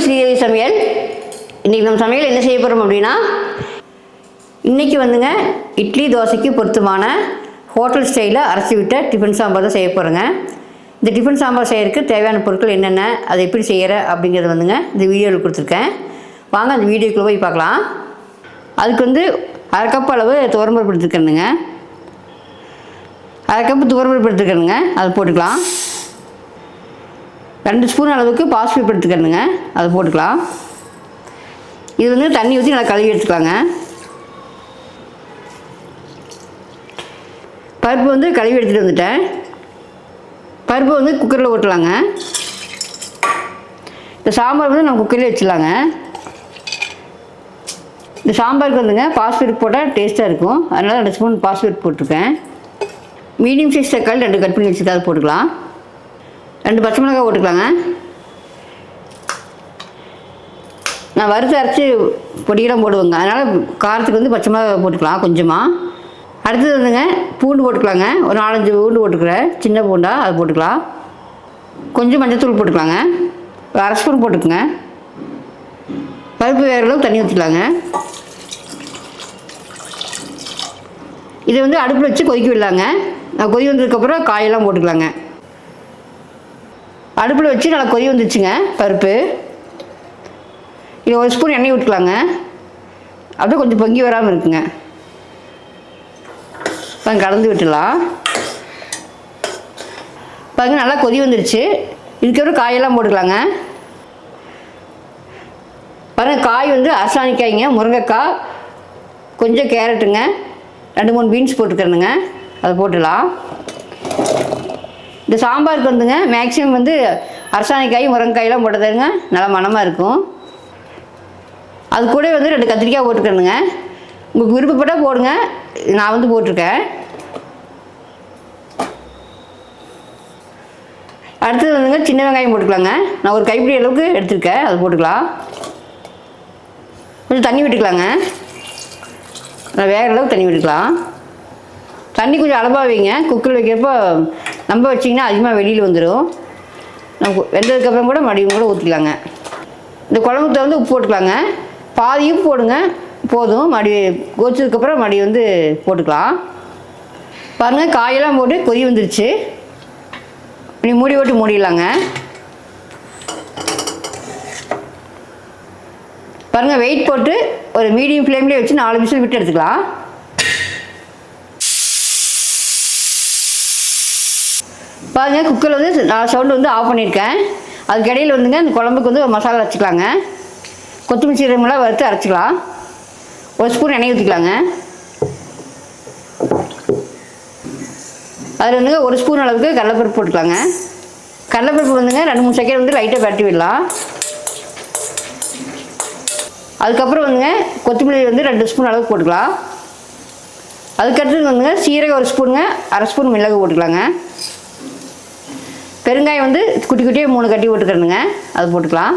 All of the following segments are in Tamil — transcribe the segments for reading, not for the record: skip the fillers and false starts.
ஸ்ரீதேவி சமையல். இன்றைக்கி நம்ம சமையல் என்ன செய்ய போகிறோம் அப்படின்னா, இன்றைக்கி வந்துங்க இட்லி தோசைக்கு பொருத்தமான ஹோட்டல் ஸ்டைலில் அரைச்சி விட்ட டிஃபன் சாம்பார் தான் செய்ய போகிறேங்க. இந்த டிஃபன் சாம்பார் செய்யறதுக்கு தேவையான பொருட்கள் என்னென்ன, அதை எப்படி செய்கிற அப்படிங்கிறத வந்துங்க இந்த வீடியோவில் கொடுத்துருக்கேன். வாங்க அந்த வீடியோக்குள்ளே போய் பார்க்கலாம். அதுக்கு வந்து அரை கப் அளவு துவரம்பருப்பு எடுத்துக்கணுங்க. அரை கப்பு துவரம்பருப்பு எடுத்துக்கணுங்க, அதை போட்டுக்கலாம். 2 ஸ்பூன் அளவுக்கு பாசிப்பருப்பு எடுத்துக்கணுங்க, அதை போட்டுக்கலாம். இது வந்து தண்ணி ஊற்றி நல்லா கழுவி எடுத்துக்கலாங்க. பருப்பு வந்து கழுவி எடுத்துகிட்டு வந்துட்டேன். பருப்பு வந்து குக்கரில் ஓட்டலாங்க. இந்த சாம்பார் வந்து நம்ம குக்கர்லேயே வச்சிடலாங்க. இந்த சாம்பாருக்கு வந்துங்க பாசிப்பருப்பு போட்டால் டேஸ்ட்டாக இருக்கும், அதனால் 2 ஸ்பூன் பாசிப்பருப்பு போட்டிருக்கேன். மீடியம் சைஸ் தக்காளி 2 கட் பண்ணி வச்சுட்டு அதை போட்டுக்கலாம். 2 பச்சை மிளகாய் போட்டுக்கலாங்க. நான் வறுத்து அரைச்சி பொடியெல்லாம் போடுவேங்க, அதனால் காரத்துக்கு வந்து பச்சை மிளகாய் போட்டுக்கலாம் கொஞ்சமாக. அடுத்தது வந்துங்க பூண்டு போட்டுக்கலாங்க. ஒரு 4-5 பூண்டு போட்டுக்கிறேன், சின்ன பூண்டா, அதை போட்டுக்கலாம். கொஞ்சம் மஞ்சத்தூள் போட்டுக்கலாங்க. ஒரு அரை ஸ்பூன் போட்டுக்குங்க. பருப்பு வேறு அளவுக்கு தண்ணி ஊற்றிக்கலாங்க. இதை வந்து அடுப்பில் வச்சு கொதிக்க விடலாங்க. கொதி வந்ததுக்கப்புறம் காயெல்லாம் போட்டுக்கலாங்க. அடுப்பில் வச்சு நல்லா கொதி வந்துச்சுங்க பருப்பு. இது 1 ஸ்பூன் எண்ணெய் ஊற்றிக்கலாங்க, அப்படியே கொஞ்சம் பொங்கி வராமல் இருக்குங்க. கலந்து விட்டுடலாம். பாருங்க நல்லா கொதி வந்துடுச்சு. இதுக்கப்புறம் காயெல்லாம் போட்டுக்கலாங்க. பாருங்கள் காய் வந்து அரசாணிக்காய்ங்க, முருங்கைக்காய், கொஞ்சம் கேரட்டுங்க, 2-3 பீன்ஸ் போட்டுக்கிறேனுங்க, அதை போட்டுடலாம். இந்த சாம்பாருக்கு வந்துங்க மேக்ஸிமம் வந்து அரசாணிக்காய் முருங்கைக்காயெல்லாம் போட்டதுங்க நல்லா மணமாக இருக்கும். அது கூட வந்து 2 கத்திரிக்காய் போட்டுக்கிறேனுங்க. உங்களுக்கு விருப்பப்பட்டால் போடுங்க, நான் வந்து போட்டிருக்கேன். அடுத்தது வந்துங்க சின்ன வெங்காயம் போட்டுக்கலாங்க. நான் ஒரு கைப்பிடி அளவுக்கு எடுத்துருக்கேன், அது போட்டுக்கலாம். கொஞ்சம் தண்ணி விட்டுக்கலாங்க. நான் வேறு அளவுக்கு தண்ணி விட்டுக்கலாம். தண்ணி கொஞ்சம் அளவாக வைங்க. குக்கரில் வைக்கிறப்போ நம்ம வச்சிங்கன்னா அதிகமாக வெளியில் வந்துடும். நம்ம வெந்ததுக்கப்புறம் கூட மடியும் கூட ஊற்றிக்கலாங்க. இந்த குழம்புக்கு வந்து உப்பு போட்டுக்கலாங்க. பாதி உப்பு போடுங்க போதும். மடி கொதிச்சதுக்கப்புறம் மடி வந்து போட்டுக்கலாம். பாருங்கள் காயெல்லாம் போட்டு கொதி வந்துருச்சு. இப்படி மூடி போட்டு மூடிடலாங்க. பாருங்கள் வெயிட் போட்டு ஒரு மீடியம் ஃப்ளேம்லேயே வச்சு 4 விசில் விட்டு எடுத்துக்கலாம். பாருங்கள் குக்கரில் வந்து நான் சவுண்டு வந்து ஆஃப் பண்ணியிருக்கேன். அதுக்கு இடையில் வந்துங்க இந்த குழம்புக்கு வந்து ஒரு மசாலா அரைச்சிக்கலாங்க. கொத்தமல்லி சீரகமெல்லாம் வறுத்து அரைச்சிக்கலாம். 1 ஸ்பூன் எண்ணெய் ஊற்றிக்கலாங்க. அதில் வந்துங்க 1 ஸ்பூன் அளவுக்கு கடலைப்பருப்பு போட்டுக்கலாங்க. கடலைப்பருப்பு வந்துங்க 2-3 செகண்ட் வந்து லைட்டாக பரட்டி விடலாம். அதுக்கப்புறம் வந்துங்க கொத்தமல்லி வந்து 2 ஸ்பூன் அளவுக்கு போட்டுக்கலாம். அதுக்கடுத்தது வந்துங்க சீரகம் 1 ஸ்பூனுங்க, அரை ஸ்பூன் மிளகு போட்டுக்கலாங்க. பெருங்காயம் வந்து குட்டி குட்டியாக 3 கட்டி போட்டுக்கிறேனுங்க, அது போட்டுக்கலாம்.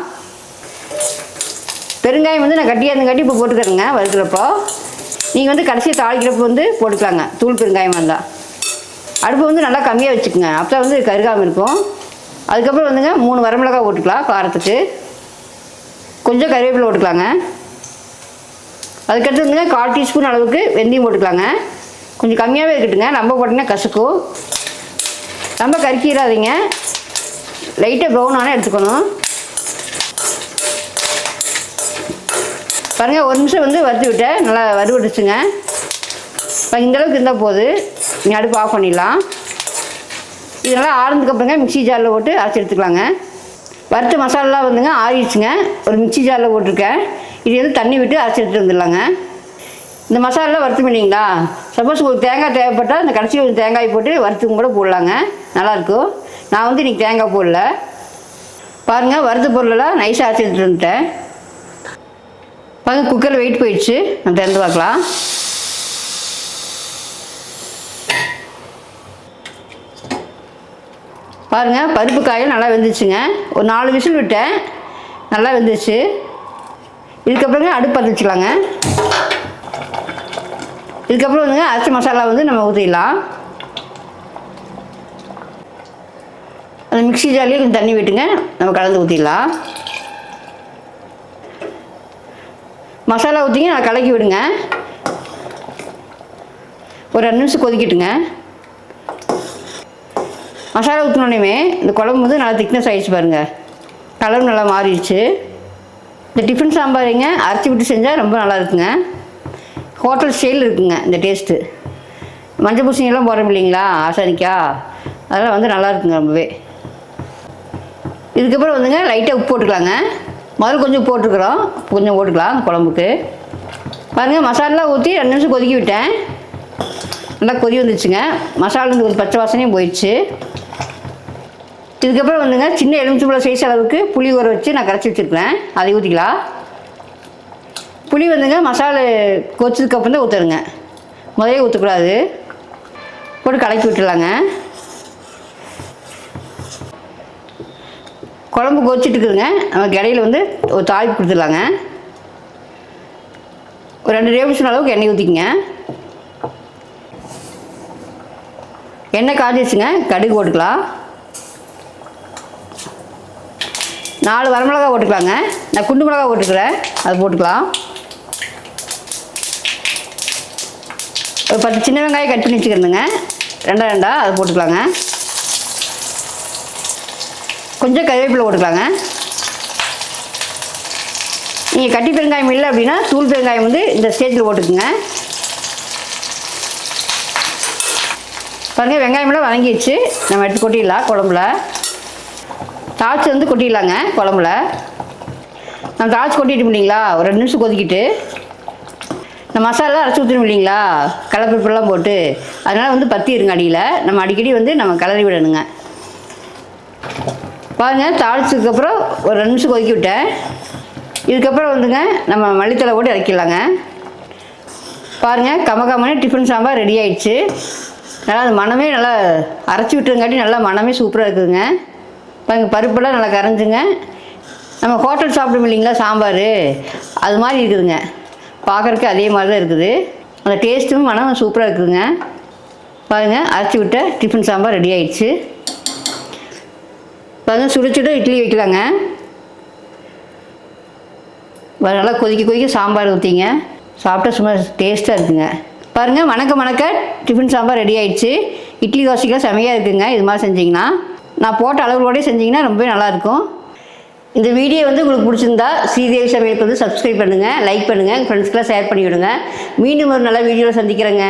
பெருங்காயம் வந்து நான் கட்டியாக இருந்தங்காட்டி இப்போ போட்டுக்கிறேங்க வறுக்கிறப்போ. நீங்கள் வந்து கடைசியாக தாளிக்கிறப்போ வந்து போட்டுக்கலாங்க, தூள் பெருங்காயமாக இருந்தால். அடுப்பு வந்து நல்லா கம்மியாக வச்சுக்கோங்க, அப்போ வந்து கருகாமல் இருக்கும். அதுக்கப்புறம் வந்துங்க 3 வரமிளகாய் போட்டுக்கலாம் காரத்துக்கு. கொஞ்சம் கருவேப்பிலை போட்டுக்கலாங்க. அதுக்கடுத்து வந்துங்க 1/4 டீஸ்பூன் அளவுக்கு வெந்தயம் போட்டுக்கலாங்க. கொஞ்சம் கம்மியாகவே இருக்கட்டுங்க, நம்ம போட்டிங்கன்னா கசக்கும். ரொம்ப கறிக்கிறாதீங்க, லைட்டாக ப்ரௌனான எடுத்துக்கணும். பாருங்கள் 1 நிமிஷம் வந்து வறுத்து விட்டேன், நல்லா வறுவடிச்சுங்க. இப்போ இந்தளவுக்கு இருந்தால் போது நீங்கள் அடுப்பு ஆஃப் பண்ணிடலாம். இதெல்லாம் ஆறுனதுக்கப்புறங்க மிக்ஸி ஜாரில் போட்டு அரைச்சி எடுத்துக்கலாங்க. வறுத்த மசாலாலாம் வந்துங்க ஆறிடுச்சுங்க, ஒரு மிக்ஸி ஜாரில் போட்டிருக்கேன். இது வந்து தண்ணி விட்டு அரைச்சி எடுத்துகிட்டு வந்துடலாங்க. இந்த மசாலாலாம் வறுத்து பண்ணிங்களா, சப்போஸ் உங்களுக்கு தேங்காய் தேவைப்பட்டால் இந்த கடைசி ஒரு தேங்காய் போட்டு வறுத்துக்கும் கூட போடலாங்க, நல்லாயிருக்கும். நான் வந்து இன்றைக்கி தேங்காய் போடல. பாருங்கள் வறுத்த பொருளெல்லாம் நைஸாக அரைச்சி எடுத்துகிட்டு வந்துட்டேன். பாருங்கள் குக்கரில் வெயிட் போயிடுச்சு, நம்ம திறந்து பார்க்கலாம். பாருங்கள் பருப்பு காயும் நல்லா வெந்துச்சுங்க. ஒரு 4 விசில் விட்டேன், நல்லா வெந்துச்சு. இதுக்கப்புறங்க அடுப்பு பற்ற வச்சுக்கலாங்க. இதுக்கப்புறம் வந்துங்க அரைச்ச மசாலா வந்து நம்ம ஊற்றிடலாம். அந்த மிக்ஸி ஜார்லேயே கொஞ்சம் தண்ணி விட்டுங்க, நம்ம கலந்து ஊற்றிடலாம். மசாலா ஊற்றிங்க நல்லா கலக்கி விடுங்க. ஒரு 2 நிமிஷம் கொதிக்கட்டுங்க. மசாலா ஊற்றினோடனே இந்த குழம்பு வந்து நல்லா திக்னஸ் ஆகிடுச்சு பாருங்கள். கலர் நல்லா மாறிடுச்சு. இந்த டிஃபன் சாம்பாருங்க அரைச்சி விட்டு செஞ்சால் ரொம்ப நல்லா இருக்குங்க. ஹோட்டல் ஸ்டைல் இருக்குங்க இந்த டேஸ்ட்டு. மஞ்சள் பூசணியெல்லாம் போடுறோம் இல்லைங்களா, ஆசானிக்காய், அதெல்லாம் வந்து நல்லா இருக்குங்க ரொம்பவே. இதுக்கப்புறம் வந்துங்க லைட்டாக உப்பு போட்டுக்கலாங்க. முதல்ல கொஞ்சம் உப்பு போட்டுருக்குறோம், கொஞ்சம் போட்டுக்கலாம் குழம்புக்கு. பாருங்கள் மசாலா ஊற்றி 2 நிமிஷம் கொதிக்க விட்டேன். நல்லா கொதி வந்துச்சுங்க. மசாலாந்து ஒரு பச்சை வாசனையும் போயிடுச்சு. இதுக்கப்புறம் வந்துங்க சின்ன எலுமிச்சம்பழம் சைஸ் அளவுக்கு புளி ஊற வச்சு நான் கரைச்சி வச்சுருக்கிறேன், அதை ஊற்றிக்கலாம். புளி வந்துங்க மசாலா கொதிச்சதுக்கப்புறம் தான் ஊற்றுருங்க, முதலே ஊற்றக்கூடாது. போட்டு கலக்கி விட்டுலாங்க. குழம்பு கொதிச்சிட்டு இருக்குதுங்க. நமக்கு இடையில வந்து ஒரு தாளிப்பு கொடுத்துடலாங்க. ஒரு 2 டேபிள் ஸ்பூன் அளவுக்கு எண்ணெய் ஊற்றிக்கங்க. எண்ணெய் காஞ்சிச்சுங்க. கடுகு போட்டுக்கலாம். 4 வரமிளகா போட்டுக்கலாங்க. நான் குண்டு மிளகா போட்டுக்கிறேன், அது போட்டுக்கலாம். ஒரு 10 சின்ன வெங்காயம் கட் பண்ணி வச்சுக்கிறேங்க, 2 அது போட்டுக்கலாங்க. கொஞ்சம் கருவேப்பிலை போட்டுக்கலாங்க. நீங்கள் கட்டி பெருங்காயம் இல்லை அப்படின்னா தூள் பெருங்காயம் வந்து இந்த ஸ்டேஜில் போட்டுக்குங்க. பாருங்கள் வெங்காயமெல்லாம் வதங்கிடுச்சு. நம்ம எடுத்து கொட்டிடலாம் குழம்புல. தாளிச்சு வந்து கொட்டிடலாங்க குழம்புல. நம்ம தாளிச்சு கொட்டிட்டு இல்லைங்களா, ஒரு 2 நிமிஷம் கொதிக்கிட்டு இந்த மசாலா அரைச்சி ஊற்றணும் இல்லைங்களா, கடலைப்பருப்பெல்லாம் போட்டு, அதனால் வந்து பற்றி இருங்க அடியில். நம்ம அடிக்கடி வந்து நம்ம கிளறி விடணுங்க. பாருங்கள் தாளிச்சதுக்கப்புறம் ஒரு 2 நிமிஷம் கொதிக்க விட்டேன். இதுக்கப்புறம் வந்துங்க நம்ம மல்லித்தலை போட்டு இறக்கிடலாங்க. பாருங்கள் கமகமன்னு டிஃபன் சாம்பார் ரெடி ஆகிடுச்சு. நல்லா அது மனமே நல்லா அரைச்சி விட்டுருங்காட்டி நல்லா மனமே சூப்பராக இருக்குதுங்க. பாருங்கள் பருப்பெல்லாம் நல்லா கரைஞ்சுங்க. நம்ம ஹோட்டல் சாப்பிடும் இல்லைங்களா சாம்பார், அது மாதிரி இருக்குதுங்க. பார்க்குறதுக்கு அதே மாதிரி தான் இருக்குது. அந்த டேஸ்ட்டும் மனம் சூப்பராக இருக்குதுங்க. பாருங்கள் அரைச்சி விட்ட டிஃபன் சாம்பார் ரெடி ஆகிடுச்சு. பாருங்கள் சுட சுட இட்லி வைக்கலாங்க. நல்லா கொதிக்க சாம்பார் ஊற்றிங்க, சாப்பிட்டா சும்மா டேஸ்ட்டாக இருக்குங்க. பாருங்கள் மணக்க டிஃபன் சாம்பார் ரெடி ஆகிடுச்சு. இட்லி தோசைக்கெலாம் செமையாக இருக்குதுங்க. இது மாதிரி செஞ்சிங்கன்னா, நான் போட்ட அளவுகளோடய செஞ்சிங்கன்னா ரொம்பவே நல்லாயிருக்கும். இந்த வீடியோ வந்து உங்களுக்கு பிடிச்சிருந்தா ஸ்ரீதேவி சமையலுக்கு வந்து சப்ஸ்கிரைப் பண்ணுங்கள், லைக் பண்ணுங்கள், உங்கள் ஃப்ரெண்ட்ஸ்க்கெலாம் ஷேர் பண்ணிவிடுங்க. மீண்டும் ஒரு நல்ல வீடியோவில் சந்திக்கிறேங்க.